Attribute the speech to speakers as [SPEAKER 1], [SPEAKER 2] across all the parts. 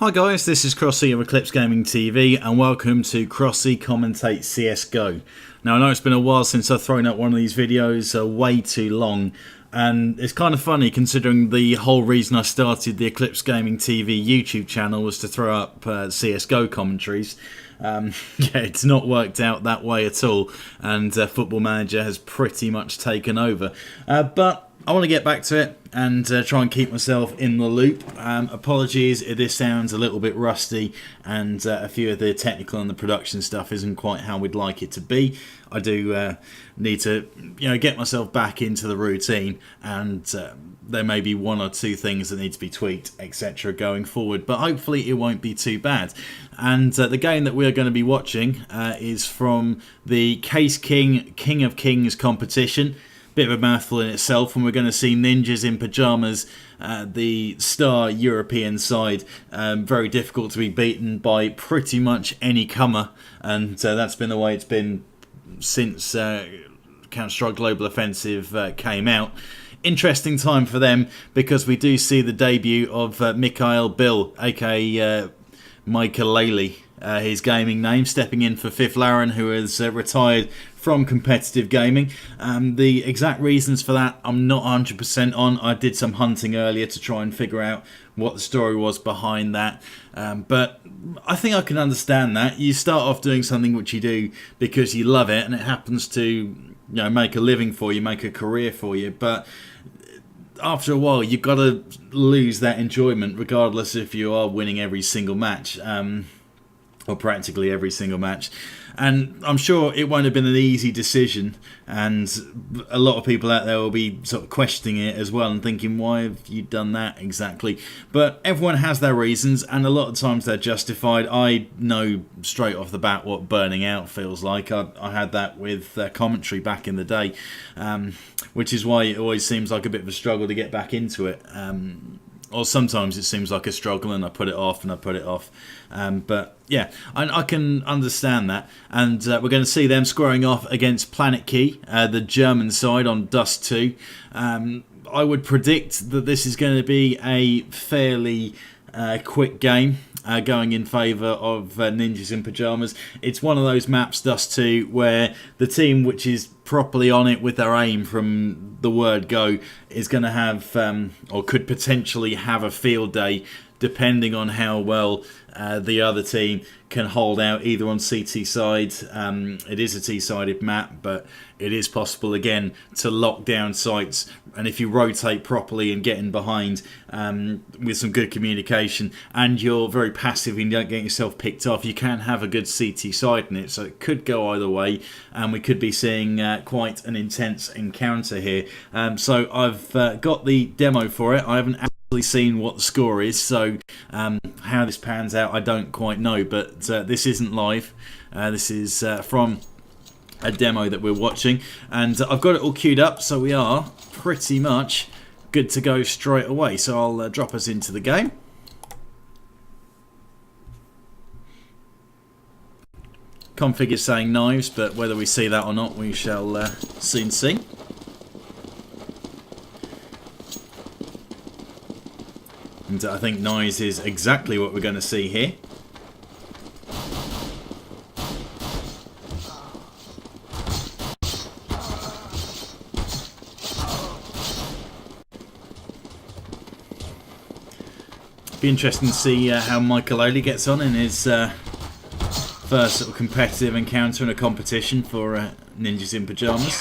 [SPEAKER 1] Hi guys, this is Crossy of Eclipse Gaming TV and welcome to Crossy Commentates CSGO. Now I know it's been a while since I've thrown out one of these videos, way too long, and it's kind of funny considering the whole reason I started the Eclipse Gaming TV YouTube channel was to throw up CSGO commentaries. Yeah, it's not worked out that way at all, and Football Manager has pretty much taken over. But I want to get back to it and try and keep myself in the loop. Apologies if this sounds a little bit rusty and a few of the technical and the production stuff isn't quite how we'd like it to be. I do need to, get myself back into the routine, and there may be one or two things that need to be tweaked, etc. going forward, but hopefully it won't be too bad. And the game that we're going to be watching is from the CKoK King of Kings competition. Bit of a mouthful in itself, and we're going to see Ninjas in Pyjamas, the star European side, very difficult to be beaten by pretty much any comer, and that's been the way it's been since Counter-Strike Global Offensive came out. Interesting time for them because we do see the debut of Maikelele, aka Maikelele, his gaming name, stepping in for Fifflaren, who has retired from competitive gaming. The exact reasons for that I'm not 100% on. I did some hunting earlier to try and figure out what the story was behind that, but I think I can understand that. You start off doing something which you do because you love it and it happens to make a living for you, make a career for you, but after a while you've got to lose that enjoyment regardless if you are winning every single match, or practically every single match. And I'm sure it won't have been an easy decision, and a lot of people out there will be sort of questioning it as well and thinking, why have you done that exactly? But everyone has their reasons, and a lot of times they're justified. I know straight off the bat what burning out feels like. I had that with commentary back in the day, which is why it always seems like a bit of a struggle to get back into it. Or sometimes it seems like a struggle and I put it off and I put it off. But yeah, I can understand that. And we're going to see them squaring off against Planetkey, the German side, on Dust 2. I would predict that this is going to be a fairly quick game, going in favour of Ninjas in Pyjamas. It's one of those maps, Dust 2, where the team which is properly on it with their aim from the word go is going to have, or could potentially have, a field day, depending on how well the other team can hold out, either on CT side. It is a T-sided map, but it is possible again to lock down sites, and if you rotate properly and get in behind with some good communication, and you're very passive and you don't get yourself picked off, you can have a good CT side in it. So it could go either way, and we could be seeing quite an intense encounter here. So I've got the demo for it. I haven't actually seen what the score is, so how this pans out I don't quite know, but this isn't live. This is from a demo that we're watching, and I've got it all queued up, so we are pretty much good to go straight away. So I'll drop us into the game. Config is saying knives, but whether we see that or not we shall soon see. And I think knives is exactly what we're going to see here. Be interesting to see how Maikelele gets on in his first sort of competitive encounter in a competition for Ninjas in Pyjamas.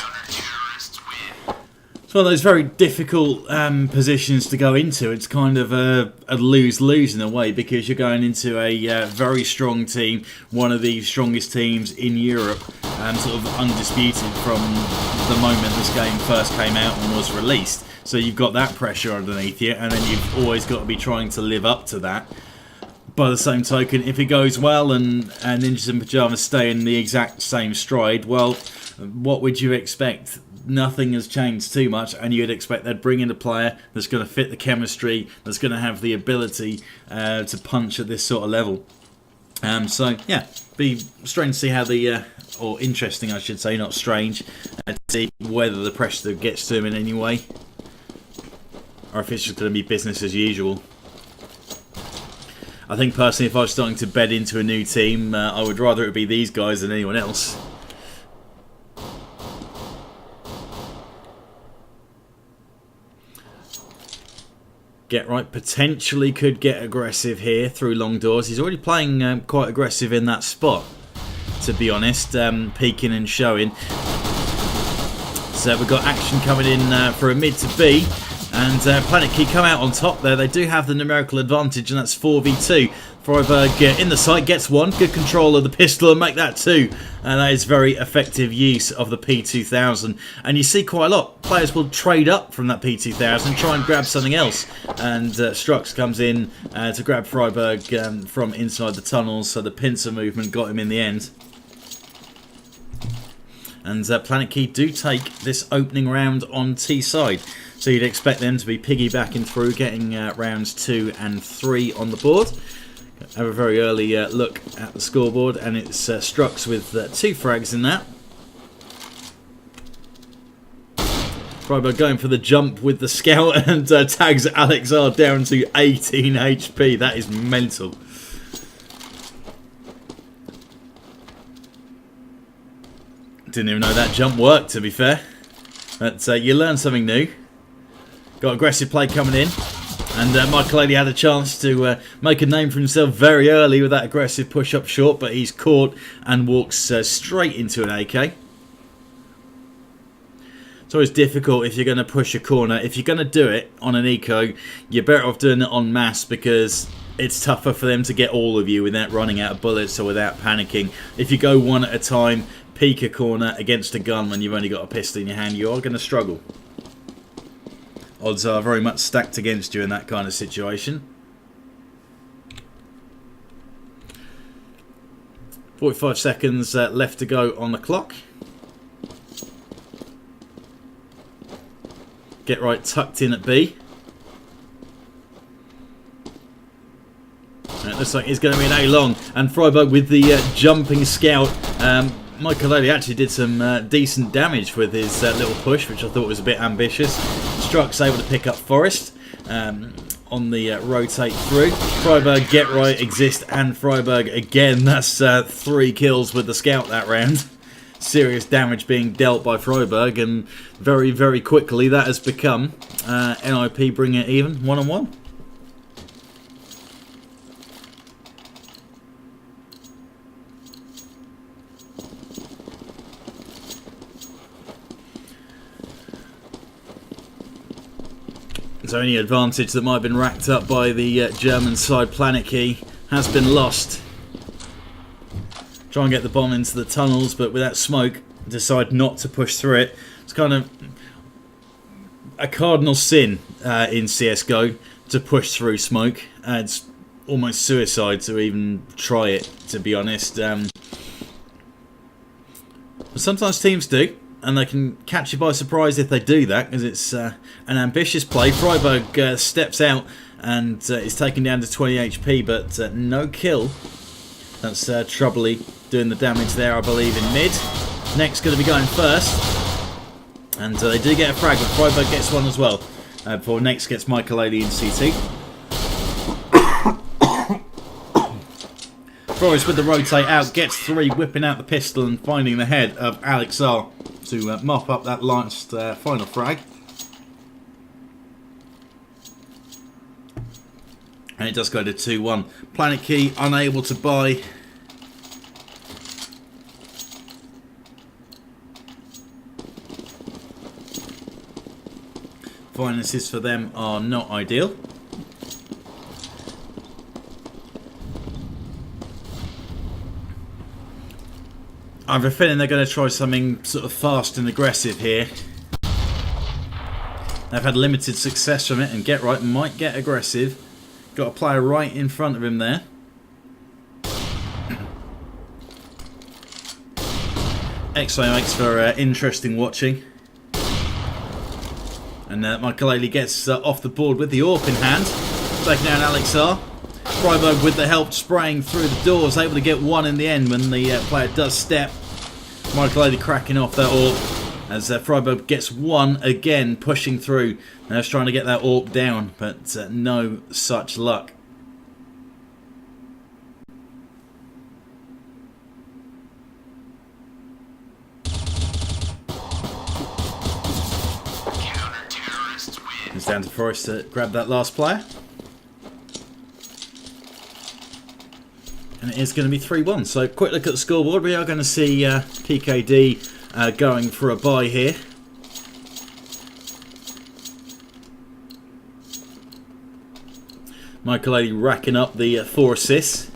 [SPEAKER 1] It's one of those very difficult positions to go into. It's kind of a lose-lose in a way, because you're going into a very strong team, one of the strongest teams in Europe, sort of undisputed from the moment this game first came out and was released. So you've got that pressure underneath you, and then you've always got to be trying to live up to that. By the same token, if it goes well and Ninjas in Pyjamas stay in the exact same stride, well, what would you expect? Nothing has changed too much, and you'd expect they'd bring in a player that's going to fit the chemistry, that's going to have the ability to punch at this sort of level. So yeah, be strange to see how the, or interesting I should say, not strange, to see whether the pressure gets to him in any way, or if it's just going to be business as usual. I think personally, if I was starting to bed into a new team, I would rather it be these guys than anyone else. Get right potentially could get aggressive here through long doors. He's already playing quite aggressive in that spot, to be honest, peeking and showing. So we've got action coming in for a mid to B, and Planetkey come out on top there. They do have the numerical advantage, and that's 4v2. Freiburg in the sight gets one. Good control of the pistol and make that two. And that is very effective use of the P2000. And you see quite a lot. Players will trade up from that P2000, try and grab something else. And Strux comes in to grab Freiburg from inside the tunnels. So the pincer movement got him in the end. And Planetkey do take this opening round on T-side. So you'd expect them to be piggybacking through, getting rounds 2 and 3 on the board. Have a very early look at the scoreboard, and it's Strux with 2 frags in that. Freiburg going for the jump with the scout and tags Alex R down to 18 HP. That is mental. Didn't even know that jump worked, to be fair. But you learn something new. Got aggressive play coming in. And Maikelele had a chance to make a name for himself very early with that aggressive push-up short, but he's caught and walks straight into an AK. It's always difficult if you're going to push a corner. If you're going to do it on an eco, you're better off doing it en masse, because it's tougher for them to get all of you without running out of bullets or without panicking. If you go one at a time, peek a corner against a gun when you've only got a pistol in your hand, you are going to struggle. Odds are very much stacked against you in that kind of situation. 45 seconds left to go on the clock. Get right tucked in at B. And it looks like it's going to be an A long. And Freiburg with the jumping scout. Maikelele actually did some decent damage with his little push, which I thought was a bit ambitious. Strux able to pick up Forest on the rotate through. Freiburg, get right, exist, and Freiburg again. That's 3 kills with the scout that round. Serious damage being dealt by Freiburg, and very, very quickly that has become NIP bringing it even, 1-on-1. So any advantage that might have been racked up by the German side Planetkey has been lost. Try and get the bomb into the tunnels, but without smoke, decide not to push through it. It's kind of a cardinal sin in CSGO to push through smoke. It's almost suicide to even try it, to be honest. But sometimes teams do. And they can catch you by surprise if they do that, because it's an ambitious play. Freiburg steps out and is taken down to 20 HP, but no kill. That's Troubley doing the damage there, I believe, in mid. Next going to be going first. And they do get a frag, but Freiburg gets one as well. Before Next gets Maikelele in CT. Forrest with the rotate out, gets 3, whipping out the pistol and finding the head of Alex R to mop up that last final frag. And it does go to 2-1. Planetkey unable to buy. Finances for them are not ideal. I have a feeling they're going to try something sort of fast and aggressive here. They've had limited success from it, and Get Right might get aggressive. Got a player right in front of him there. X-Ray makes for interesting watching. And Maikelele gets off the board with the AWP in hand. Taking down Alex R. Freiburg with the help spraying through the doors, able to get one in the end when the player does step. Maikelele cracking off that AWP as Freiburg gets one again, pushing through. Now he's trying to get that AWP down, but no such luck. down to Forrest to grab that last player. And it is going to be 3-1. So quick look at the scoreboard. We are going to see PKD going for a bye here. Maikelele racking up the 4 assists.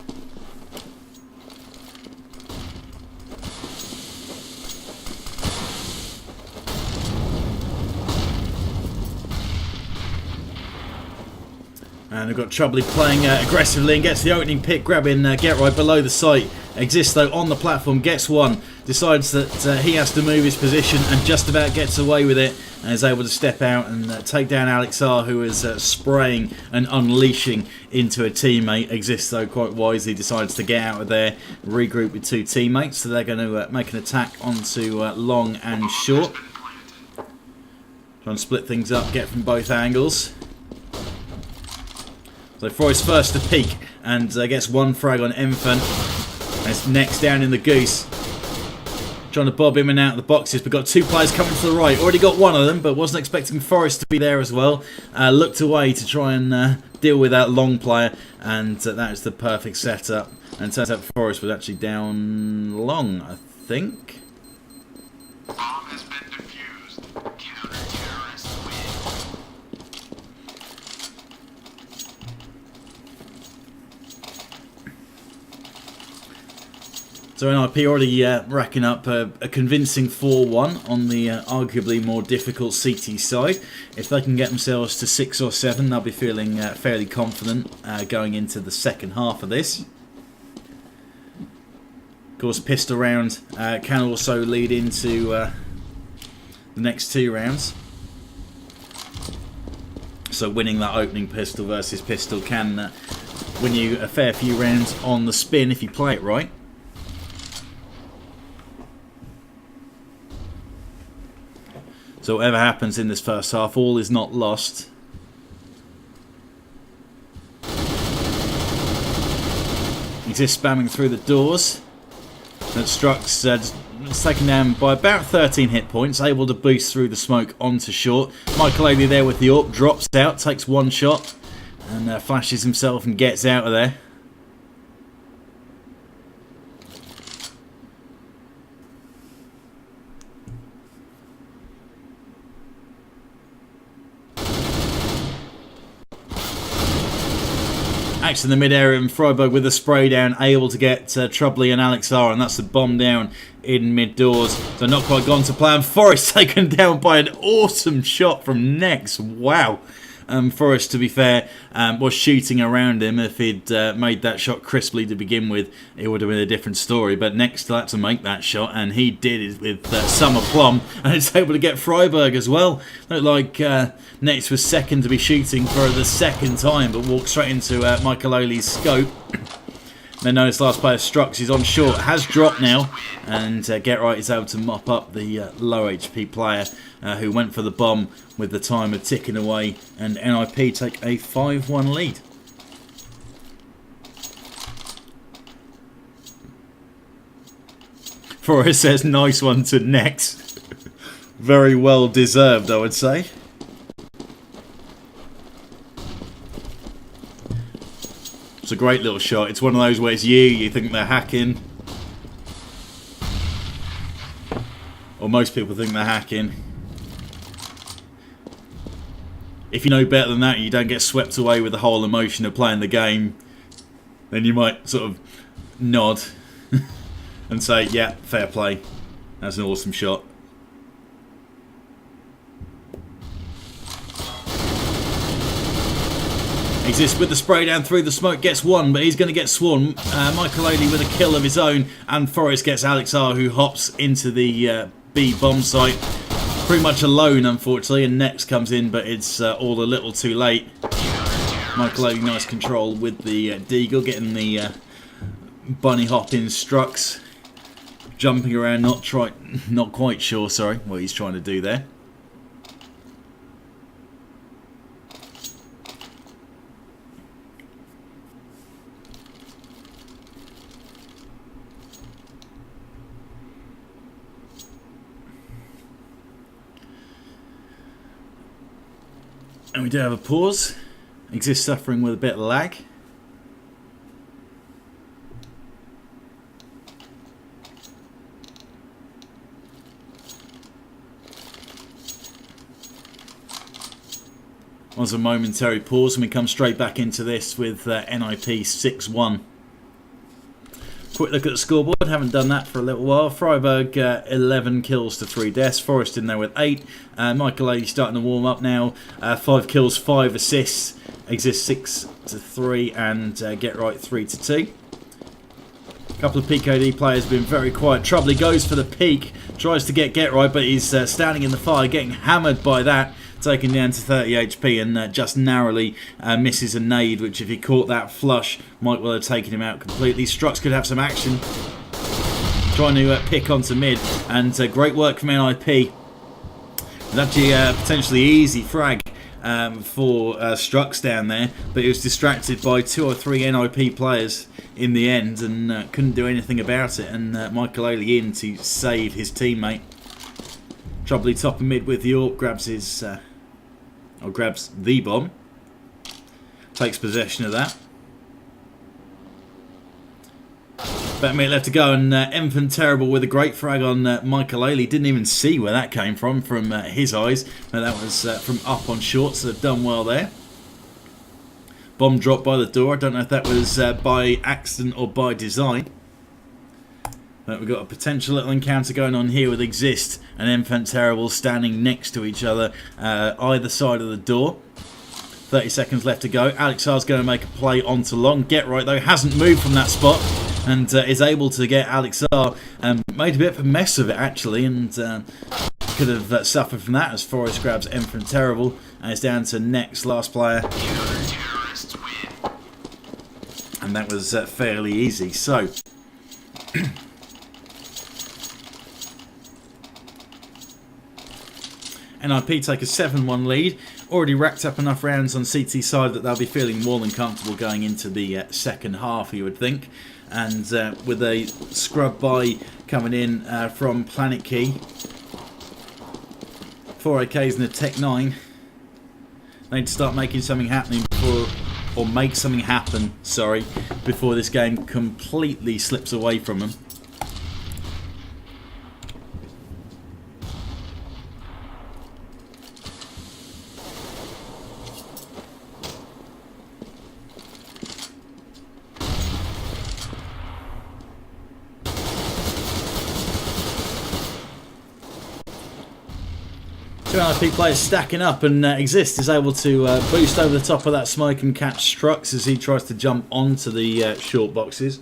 [SPEAKER 1] And they've got Troubley playing aggressively and gets the opening pick, grabbing Get Right below the sight. Exists though on the platform, gets one, decides that he has to move his position and just about gets away with it, and is able to step out and take down Alex R, who is spraying and unleashing into a teammate. Exists though quite wisely decides to get out of there, regroup with 2 teammates, so they're going to make an attack onto long and short. Try and split things up, get from both angles. So Forrest first to peek and gets 1 frag on Infant. It's next down in the goose. Trying to bob him and out of the boxes, but got 2 players coming to the right. Already got one of them, but wasn't expecting Forrest to be there as well. Looked away to try and deal with that long player, and that is the perfect setup. And turns out Forrest was actually down long, I think.
[SPEAKER 2] Bomb has been defused. Counter-terrorists win.
[SPEAKER 1] So NIP already racking up a convincing 4-1 on the arguably more difficult CT side. If they can get themselves to 6 or 7, they'll be feeling fairly confident going into the second half of this. Of course, pistol round can also lead into the next 2 rounds. So winning that opening pistol versus pistol can win you a fair few rounds on the spin if you play it right. So whatever happens in this first half, all is not lost. He's just spamming through the doors. That Struck's taken down by about 13 hit points, able to boost through the smoke onto short. Maikelele there with the AWP, drops out, takes 1 shot, and flashes himself and gets out of there. Axe in the mid-area and Freiburg with a spray down, able to get Troubley and Alex R, and that's the bomb down in mid-doors. So not quite gone to plan. Forrest taken down by an awesome shot from Nex. Wow. Forrest, to be fair, was shooting around him. If he'd made that shot crisply to begin with, it would have been a different story. But Nex had to make that shot, and he did it with some aplomb, and it's able to get Freiburg as well. Looked like Nex was second to be shooting for the second time, but walked straight into Maikelele's scope. Then notice last player Strux is on short, has dropped now, and Get Right is able to mop up the low HP player who went for the bomb with the timer ticking away, and NIP take a 5-1 lead. Forrest says nice one to Nex. Very well deserved, I would say. It's a great little shot. It's one of those where it's you think they're hacking. Or most people think they're hacking. If you know better than that, you don't get swept away with the whole emotion of playing the game, then you might sort of nod and say, yeah, fair play. That's an awesome shot. Exists with the spray down through the smoke, gets 1, but he's going to get swarmed. Maikelele with a kill of his own, and Forrest gets Alex R, who hops into the B bomb site. Pretty much alone, unfortunately, and Nex comes in, but it's all a little too late. Maikelele, nice control with the Deagle, getting the bunny hop in Strux. Jumping around, not quite sure, sorry, what he's trying to do there. And we do have a pause. Exist suffering with a bit of lag. Was a momentary pause and we come straight back into this with NIP 6-1. Quick look at the scoreboard, haven't done that for a little while. Freiburg 11 kills to 3 deaths, Forest in there with 8. Maikelele starting to warm up now, 5 kills, 5 assists, Exist 6 to 3 and Get Right 3 to 2. A couple of PKD players have been very quiet. Trouble, he goes for the peak, tries to get Right, but he's standing in the fire, getting hammered by that. Taken down to 30 HP and just narrowly misses a nade, which if he caught that flush might well have taken him out completely. Strux could have some action, trying to pick onto mid, and great work from NIP. It was actually a potentially easy frag for Strux down there, but he was distracted by 2 or 3 NIP players in the end and couldn't do anything about it, and Maikelele in to save his teammate. Trouble top and mid with York, grabs his or grabs the bomb, takes possession of that. About a minute left to go, and Infant Terrible with a great frag on Maikelele. Didn't even see where that came from his eyes. But that was from up on short, so they've done well there. Bomb dropped by the door. I don't know if that was by accident or by design. But we've got a potential little encounter going on here with Exist and Infant Terrible standing next to each other, either side of the door. 30 seconds left to go. Alex R's going to make a play onto long. Get Right though hasn't moved from that spot and is able to get Alex R. Made a bit of a mess of it actually, and could have suffered from that as Forrest grabs Infant Terrible and it's down to next last player. And that was fairly easy. So. NIP take a 7-1 lead. Already racked up enough rounds on CT side that they'll be feeling more than comfortable going into the second half, you would think. And with a scrub by coming in from Planetkey, 4 AKs and a Tech 9, they need to start making something happening before, or make something happen, sorry, before this game completely slips away from them. NIP players stacking up, and Exist is able to boost over the top of that smoke and catch Strux as he tries to jump onto the short boxes.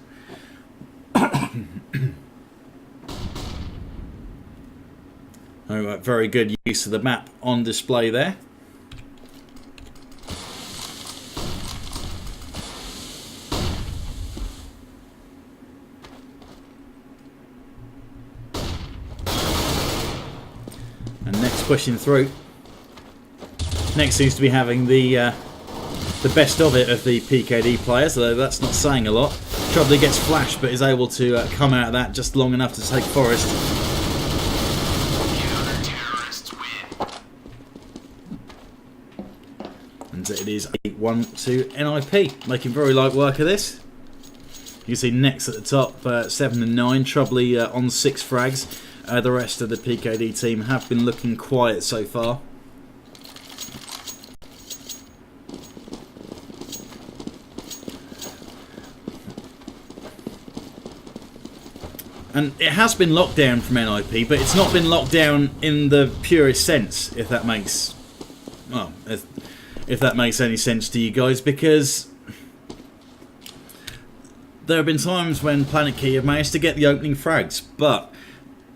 [SPEAKER 1] Alright, very good use of the map on display there. Pushing through. Next seems to be having the best of it of the PKD players, although that's not saying a lot. Trouble gets flashed, but is able to come out of that just long enough to take Forest. And it is 8-1 to NIP, making very light work of this. You can see next at the top, 7 and 9. Trouble on 6 frags. The rest of the PKD team have been looking quiet so far. And it has been locked down from NIP, but it's not been locked down in the purest sense, if that makes, well, if that makes any sense to you guys, because there have been times when Planetkey have managed to get the opening frags, but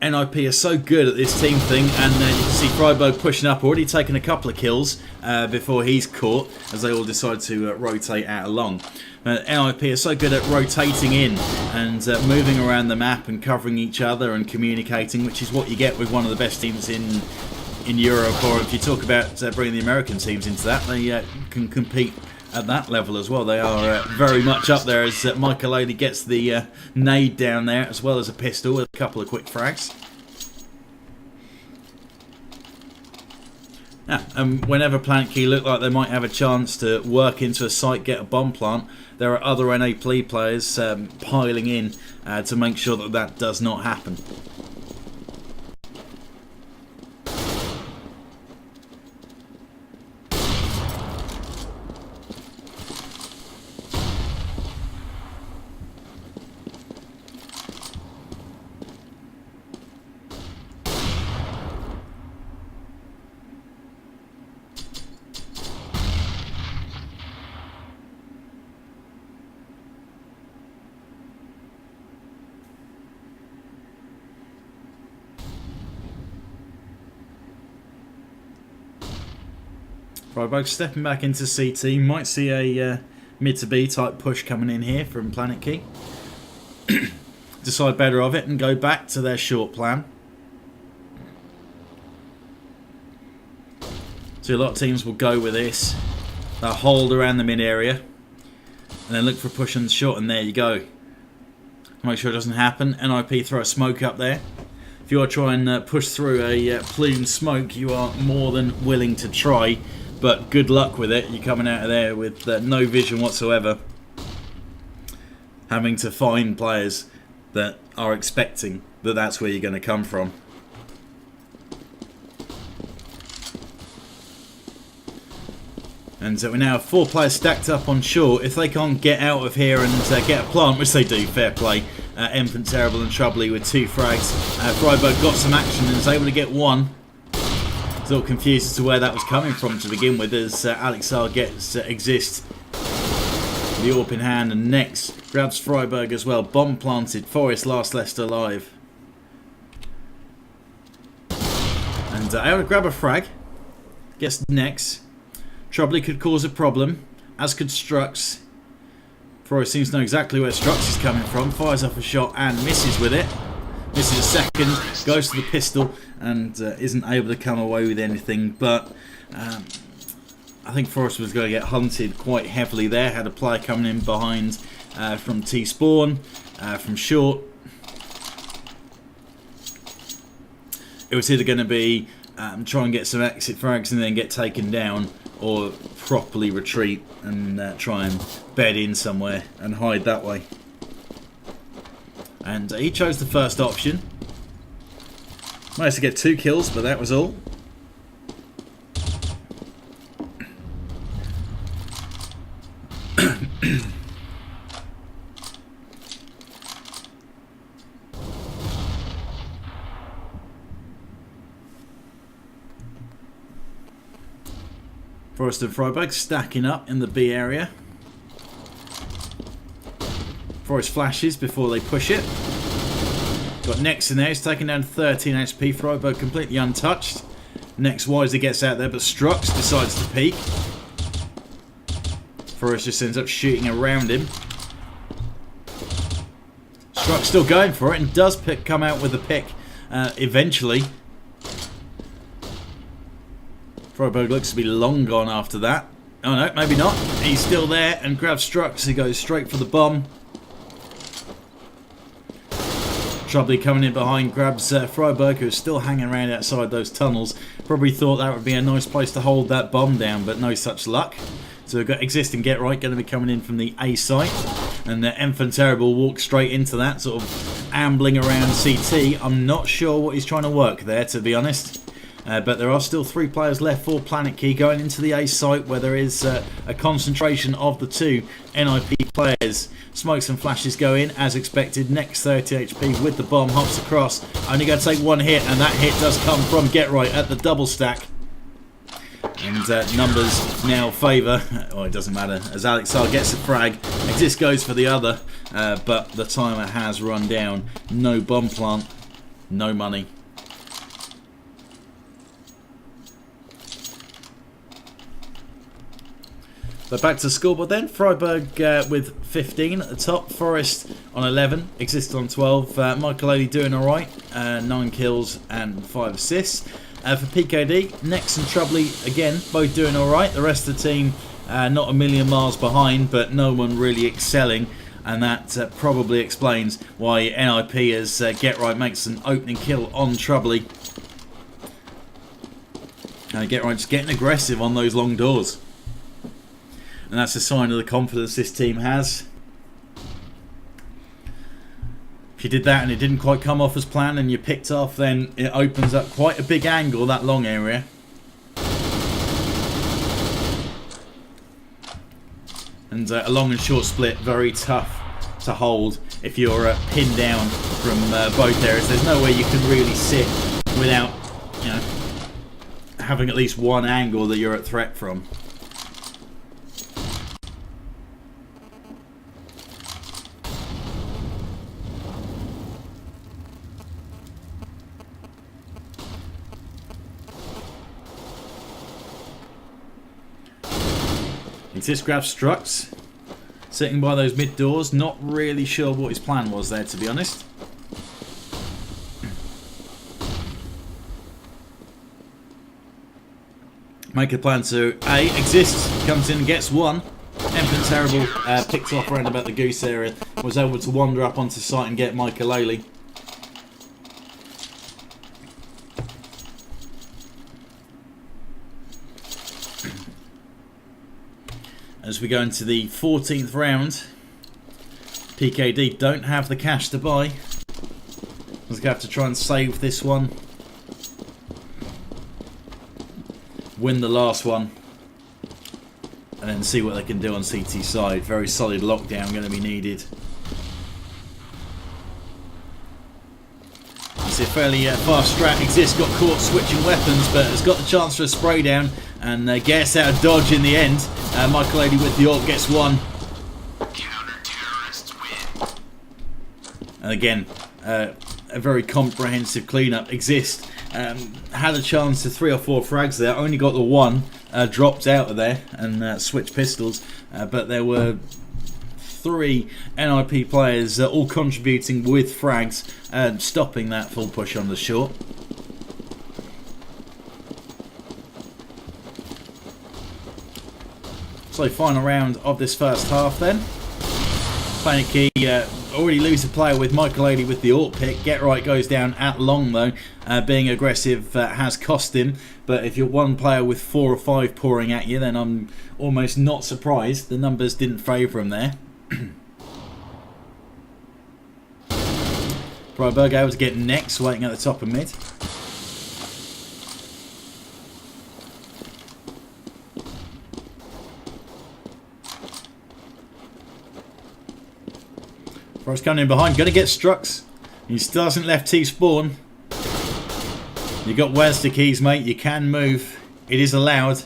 [SPEAKER 1] NIP are so good at this team thing, and you can see Freiburg pushing up, already taken a couple of kills before he's caught, as they all decide to rotate out along. NIP are so good at rotating in and moving around the map and covering each other and communicating, which is what you get with one of the best teams in Europe, or if you talk about bringing the American teams into that, they can compete at that level as well. They are very much up there as Maikelele gets the nade down there, as well as a pistol with a couple of quick frags. Yeah, and whenever Planetkey look like they might have a chance to work into a site, get a bomb plant, there are other NAP players piling in to make sure that that does not happen. Freiburg stepping back into CT. Might see a mid to B type push coming in here from Planetkey. Decide better of it and go back to their short plan. So a lot of teams will go with this. They'll hold around the mid area and then look for a push on the short, and there you go. Make sure it doesn't happen. NIP throw a smoke up there. If you are trying to push through a plume smoke, you are more than willing to try. But good luck with it. You're coming out of there with no vision whatsoever. Having to find players that are expecting that that's where you're going to come from. And so we now have 4 players stacked up on short. If they can't get out of here and get a plant, which they do, fair play. Infant Terrible and Troubly with 2 frags. Freiburg got some action and is able to get 1. Still confused as to where that was coming from to begin with, as Alexar gets Exist, the AWP in hand, and next grabs Freiburg as well. Bomb planted. Forest last left alive. And able to grab a frag. Gets next. Troubly could cause a problem, as could Strux. Forest seems to know exactly where Strux is coming from. Fires off a shot and misses with it. Misses a second, goes to the pistol and isn't able to come away with anything. But I think Forest was going to get hunted quite heavily there. Had a player coming in behind from T-spawn, from short. It was either going to be try and get some exit frags and then get taken down, or properly retreat and try and bed in somewhere and hide that way. And he chose the first option. Managed to get 2 kills, but that was all. Forest and Freiburg stacking up in the B area. Forest flashes before they push it. Got Nex in there. He's taken down 13 HP. Freiburg completely untouched. Nex wisely gets out there, but Strux decides to peek. Forest just ends up shooting around him. Strux still going for it and does come out with a pick eventually. Freiburg looks to be long gone after that. Oh no, maybe not. He's still there and grabs Strux. He goes straight for the bomb. Troubly coming in behind, grabs Freiburg, who's still hanging around outside those tunnels. Probably thought that would be a nice place to hold that bomb down, but no such luck. So we've got Exist and Get Right going to be coming in from the A site. And the Infant Terrible walks straight into that, sort of ambling around CT. I'm not sure what he's trying to work there, to be honest. But there are still 3 players left for Planetkey going into the A site, where there is a concentration of the 2 NIP players. Smokes and flashes go in as expected. Next 30 HP with the bomb, hops across. Only going to take 1 hit, and that hit does come from Get Right at the double stack. And numbers now favour, oh, it doesn't matter, as Alexar gets a frag. Exist goes for the other, but the timer has run down. No bomb plant, no money. But back to scoreboard then. Freiburg with 15 at the top. Forest on 11. Exist on 12. Maikelele doing alright. 9 kills and 5 assists. For PKD, Nex and Troubly again, both doing alright. The rest of the team not a million miles behind, but no one really excelling. And that probably explains why NIP as Get Right makes an opening kill on Troubly. Get right, just getting aggressive on those long doors. And that's a sign of the confidence this team has. If you did that and it didn't quite come off as planned and you picked off, then it opens up quite a big angle, that long area. And a long and short split, very tough to hold if you're pinned down from both areas. There's no way you can really sit without, you know, having at least one angle that you're at threat from. This grab Strux, sitting by those mid doors, not really sure what his plan was there, to be honest. Make a plan to exist, comes in and gets one. Empin Terrible picked off around about the goose area, was able to wander up onto site and get Maikelele. As we go into the 14th round, PKD don't have the cash to buy. We're going to have to try and save this one. Win the last one. And then see what they can do on CT side. Very solid lockdown going to be needed. It's a fairly fast strat. Exist got caught switching weapons, but has got the chance for a spray down and gets out of dodge in the end. Maikelele with the AWP gets one.
[SPEAKER 2] Counter-terrorists win.
[SPEAKER 1] And again, a very comprehensive cleanup. Exist had a chance to 3 or 4 frags there, only got the one, dropped out of there and switched pistols, but there were 3 NIP players all contributing with frags, stopping that full push on the short. So final round of this first half then. Planetkey already lose a player with Maikelele with the AWP pick. Get Right goes down at long though. Being aggressive has cost him. But if you're one player with 4 or 5 pouring at you, then I'm almost not surprised. The numbers didn't favour him there. Freiburg able to get next, waiting at the top of mid. Forrest coming in behind, going to get Strux. He still hasn't left T-spawn. You got Wednesday keys, mate. You can move. It is allowed.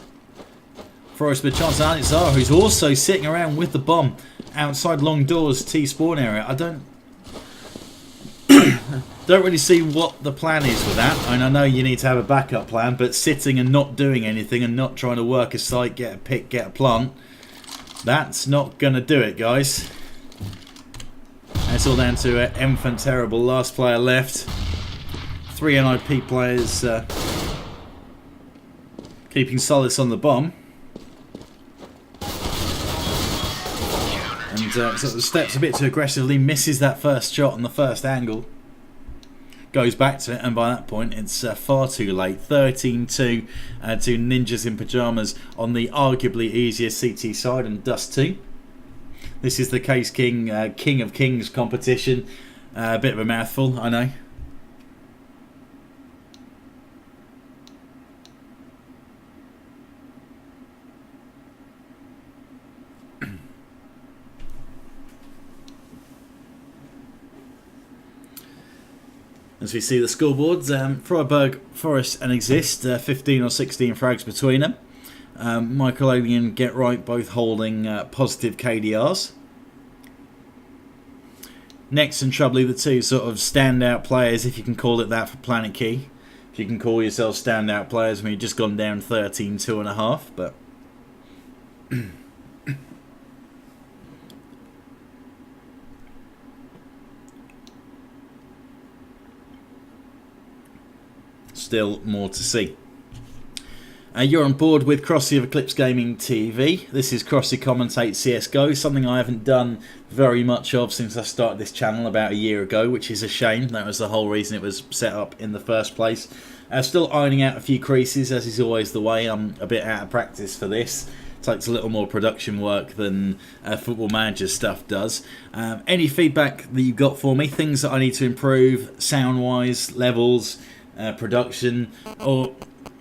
[SPEAKER 1] Forrest with a chance at Zara, who's also sitting around with the bomb outside long doors T-spawn area. I don't really see what the plan is with that. I mean, I know you need to have a backup plan, but sitting and not doing anything and not trying to work a site, get a pick, get a plant, that's not going to do it, guys. It's all down to Infant Terrible, last player left. 3 NIP players keeping solace on the bomb. And sort of steps a bit too aggressively, misses that first shot on the first angle. Goes back to it, and by that point it's far too late. 13-2 to Ninjas in Pyjamas on the arguably easier CT side and Dust 2. This is the Case King, King of Kings competition. A bit of a mouthful, I know. As we see the scoreboards, Freiburg, Forest and Exist, 15 or 16 frags between them. Maikelele and Get Right both holding positive KDRs. Next and Troubly, the 2 sort of standout players, if you can call it that, for Planetkey. If you can call yourself standout players, I mean, you've just gone down 13-2.5, but... still more to see. You're on board with Crossy of Eclipse Gaming TV. This is Crossy Commentates CSGO, something I haven't done very much of since I started this channel about a year ago, which is a shame. That was the whole reason it was set up in the first place. Still ironing out a few creases, as is always the way. I'm a bit out of practice for this. It takes a little more production work than Football Manager stuff does. Any feedback that you've got for me, things that I need to improve, sound-wise, levels, production, or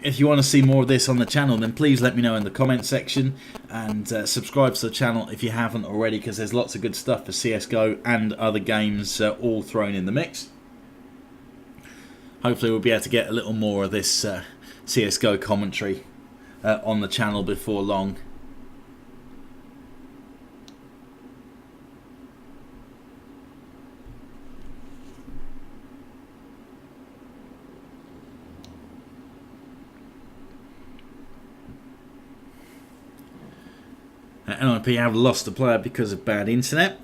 [SPEAKER 1] if you want to see more of this on the channel, then please let me know in the comment section, and subscribe to the channel if you haven't already, because there's lots of good stuff for CSGO and other games all thrown in the mix. Hopefully we'll be able to get a little more of this CSGO commentary on the channel before long. NIP have lost a player because of bad internet.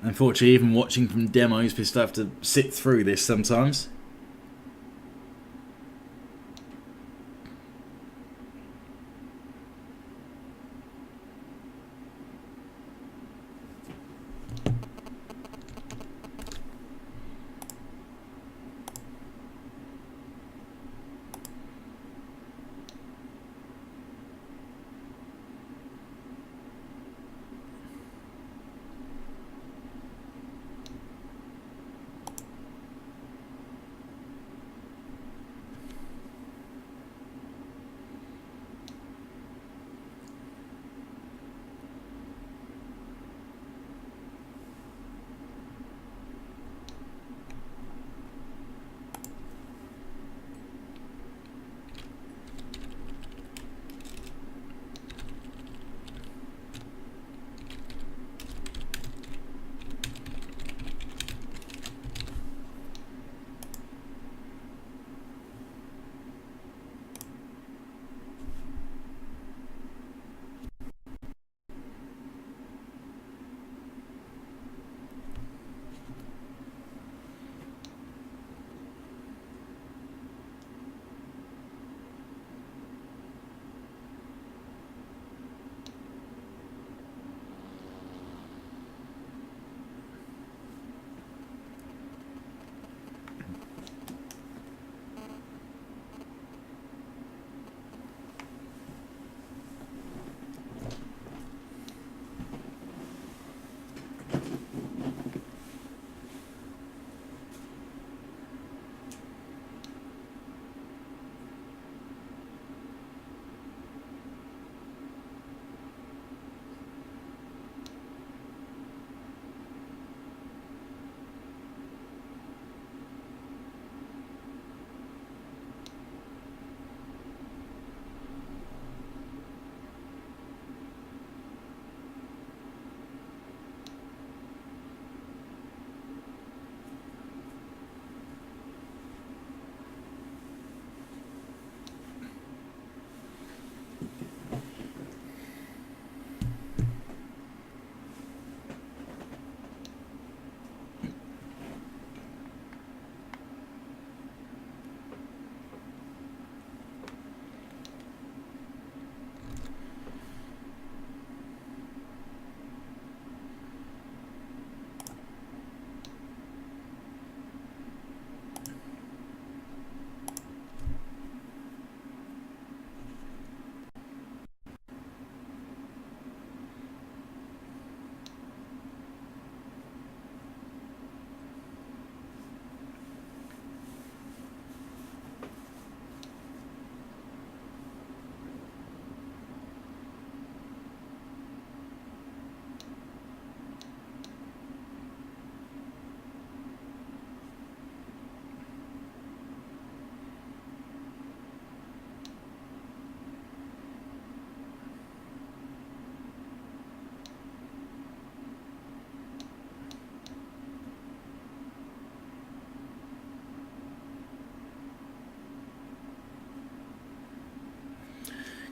[SPEAKER 1] Unfortunately, even watching from demos, we still have to sit through this sometimes.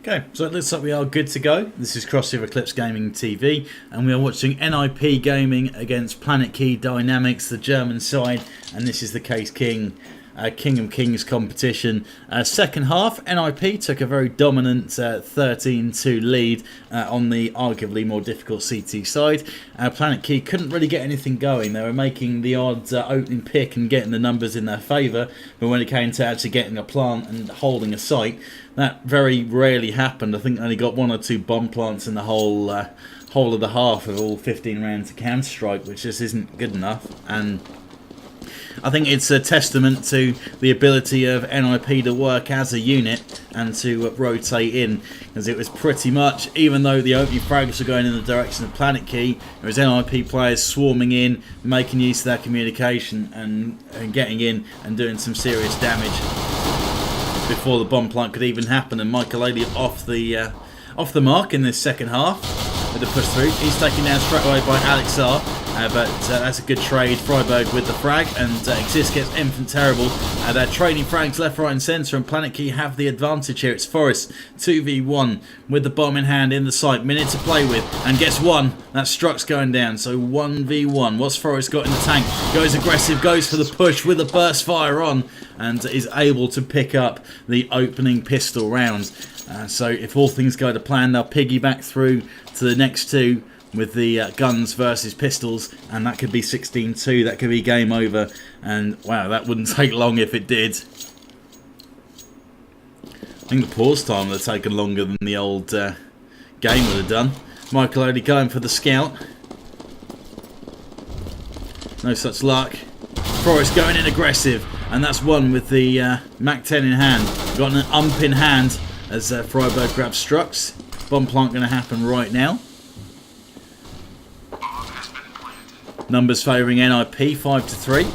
[SPEAKER 1] Okay, so it looks like we are good to go. This is Crossy of Eclipse Gaming TV, and we are watching NIP Gaming against Planetkey Dynamics, the German side, and this is the Case King King of Kings competition. Second half, NIP took a very dominant 13-2 lead on the arguably more difficult CT side. Planetkey couldn't really get anything going. They were making the odd opening pick and getting the numbers in their favour, but when it came to actually getting a plant and holding a site, that very rarely happened. I think they only got 1 or 2 bomb plants in the whole of the half of all 15 rounds of Counter-Strike, which just isn't good enough. And I think it's a testament to the ability of NIP to work as a unit and to rotate in, as it was pretty much, even though the opening frags were going in the direction of Planetkey, there was NIP players swarming in, making use of their communication and getting in and doing some serious damage before the bomb plant could even happen. And Maikelele off the mark in this second half with the push through. He's taken down straight away by Alexar, but that's a good trade. Freiburg with the frag, and Exist gets infant terrible. They're trading frags left, right and centre, and Planetkey have the advantage here. It's Forest 2v1 with the bomb in hand in the site. Minute to play with, and gets one. That Struck's going down, so 1v1. What's Forest got in the tank? Goes aggressive, goes for the push with a burst fire on, and is able to pick up the opening pistol round. So if all things go to plan, they'll piggyback through to the next two with the guns versus pistols, and that could be 16-2. That could be game over, and wow, that wouldn't take long if it did. I think the pause time would have taken longer than the old game would have done. Maikelele going for the scout. No such luck. Forrest going in aggressive, and that's one with the Mac 10 in hand. Got an ump in hand as Freiburg grabs Strux. Bomb plant going to happen right now. Numbers favouring NIP 5-3.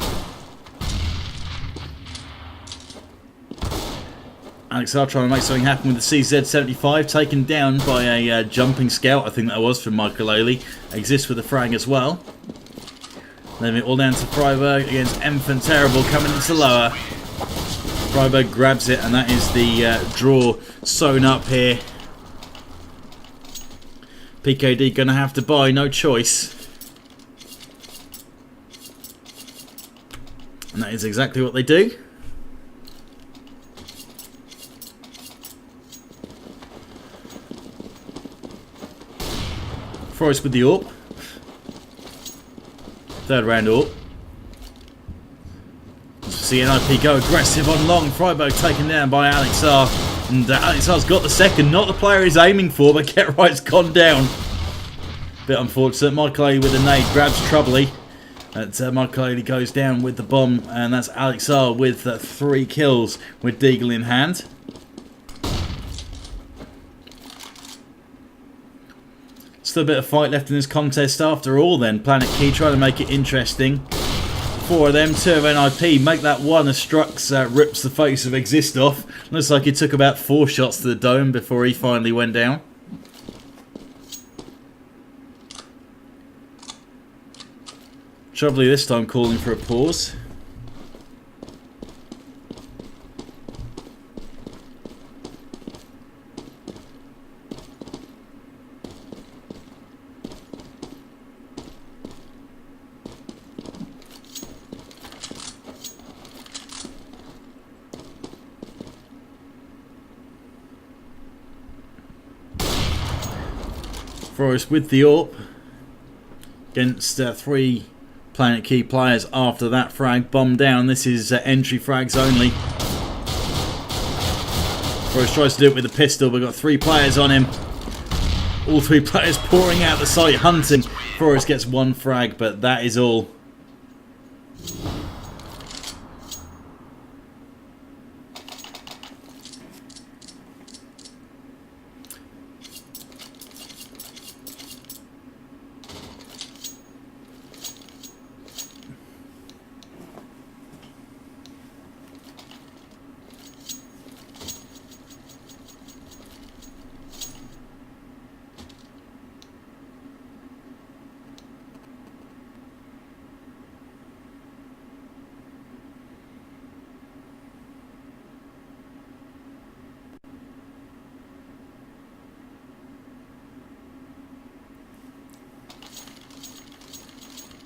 [SPEAKER 1] Alexar trying to make something happen with the CZ75, taken down by a jumping scout, I think that was, from Maikelele. Exists with the frag as well. Leaving it all down to Freiburg against Infant Terrible coming into lower. Freiburg grabs it, and that is the draw sewn up here. PKD going to have to buy, no choice. And that is exactly what they do. Forrest with the AWP. Third round AWP. See NIP go aggressive on long. Freiburg taken down by Alexar. And Alexar's got the second. Not the player he's aiming for, but Get Right's gone down. Bit unfortunate. Maikelele with a nade grabs Troubley. Maikelele goes down with the bomb, and that's Alexar with 3 kills with Deagle in hand. Still a bit of fight left in this contest after all then. Planetkey trying to make it interesting. 4 of them, 2 of NIP. Make that one as Strux rips the face of Exist off. Looks like he took about 4 shots to the dome before he finally went down. Troubley this time calling for a pause. Forrest with the AWP against 3 Planetkey players after that frag. Bomb down. This is entry frags only. Forrest tries to do it with a pistol, but got 3 players on him. All 3 players pouring out the site hunting. Forrest gets 1 frag, but that is all.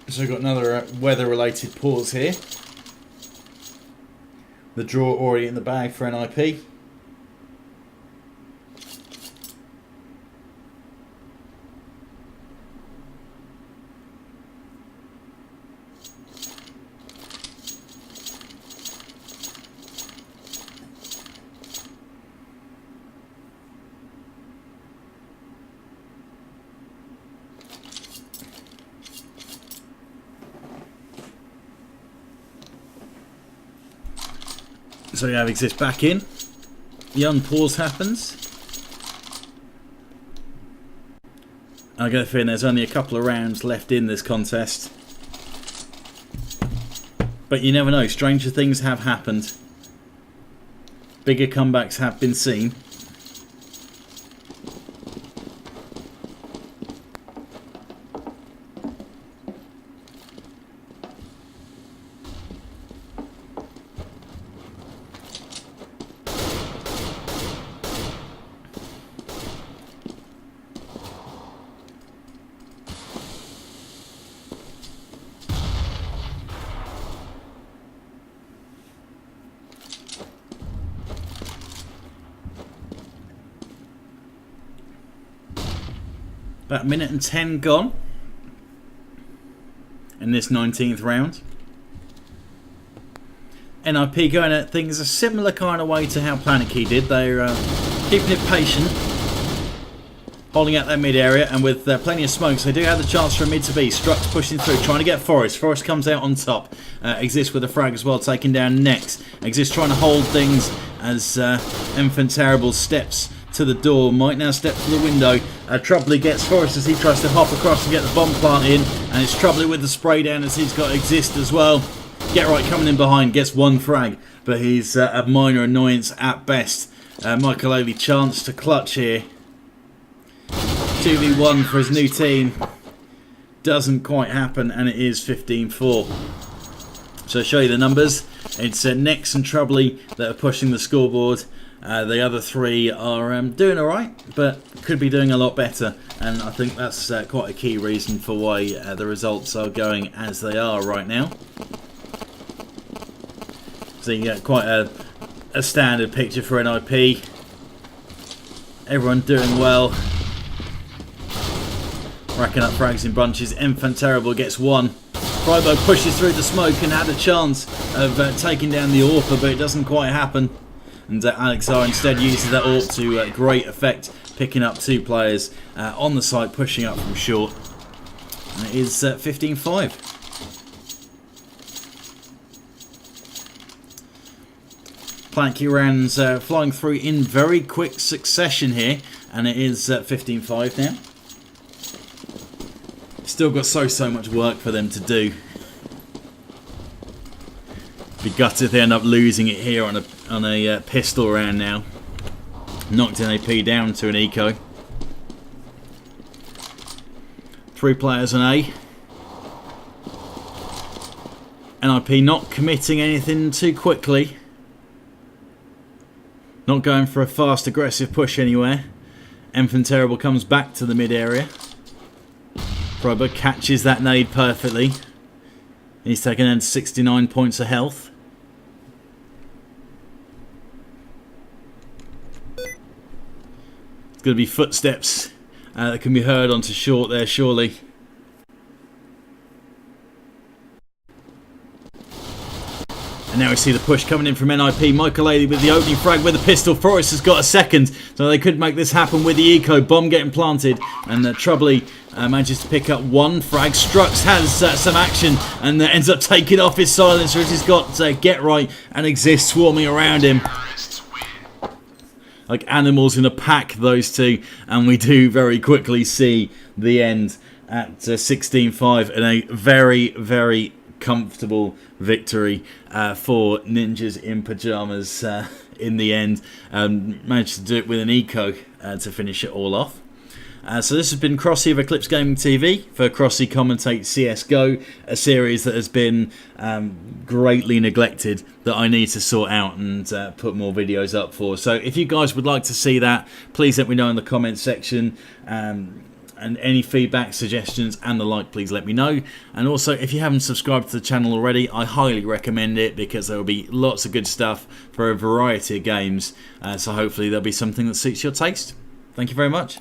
[SPEAKER 1] So we've got another weather-related pause here. The draw already in the bag for NIP. So we have Exist back in. The unpause happens. I get the feeling there's only a couple of rounds left in this contest. But you never know, stranger things have happened. Bigger comebacks have been seen. About a minute and 10 gone in this 19th round. NIP going at things a similar kind of way to how Planetkey did. They're keeping it patient, holding out their mid area, and with plenty of smokes, they do have the chance for a mid to be. Strux pushing through, trying to get Forest. Forest comes out on top. Exist with a frag as well, taking down Next. Exist trying to hold things as Infant Terrible steps to the door. Might now step to the window. Troubley gets Forest as he tries to hop across and get the bomb plant in, and it's Troubley with the spray down as he's got Exist as well. Get Right coming in behind, gets one frag, but he's a minor annoyance at best. Maikelele chance to clutch here. 2v1 for his new team. Doesn't quite happen, and it is 15-4. So I'll show you the numbers. It's Nex and Troubley that are pushing the scoreboard. The other three are doing alright, but could be doing a lot better, and I think that's quite a key reason for why the results are going as they are right now. So you get quite a standard picture for NIP. Everyone doing well, racking up frags in bunches. Infant Terrible gets one. Frybo pushes through the smoke and had a chance of taking down the AWPer, but it doesn't quite happen. And Alexar instead uses that AWP to great effect, picking up two players on the side, pushing up from short. And it is 15-5. Planetkey rounds flying through in very quick succession here, and it is 15-5 now. Still got so much work for them to do. Be gutted if they end up losing it here on a pistol round now. Knocked an AP down to an eco. 3 players on A. NIP not committing anything too quickly. Not going for a fast aggressive push anywhere. Infant Terrible comes back to the mid area. Frybo catches that nade perfectly. He's taken in 69 points of health. It's going to be footsteps that can be heard onto short there, surely. And now we see the push coming in from NIP. Maikelele with the opening frag with a pistol. Forrest has got a second, so they could make this happen with the eco. Bomb getting planted, and Troubley manages to pick up one frag. Strux has some action and ends up taking off his silencer as he's got Get Right and Exist swarming around him. Like animals in a pack, those two. And we do very quickly see the end at 16-5 and a very comfortable victory for Ninjas in Pyjamas in the end. Managed to do it with an eco to finish it all off. So this has been Crossy of Eclipse Gaming TV for Crossy Commentates CSGO, a series that has been greatly neglected that I need to sort out and put more videos up for. So if you guys would like to see that, please let me know in the comments section. And any feedback, suggestions and the like, please let me know. And also, if you haven't subscribed to the channel already, I highly recommend it, because there will be lots of good stuff for a variety of games. So hopefully there'll be something that suits your taste. Thank you very much.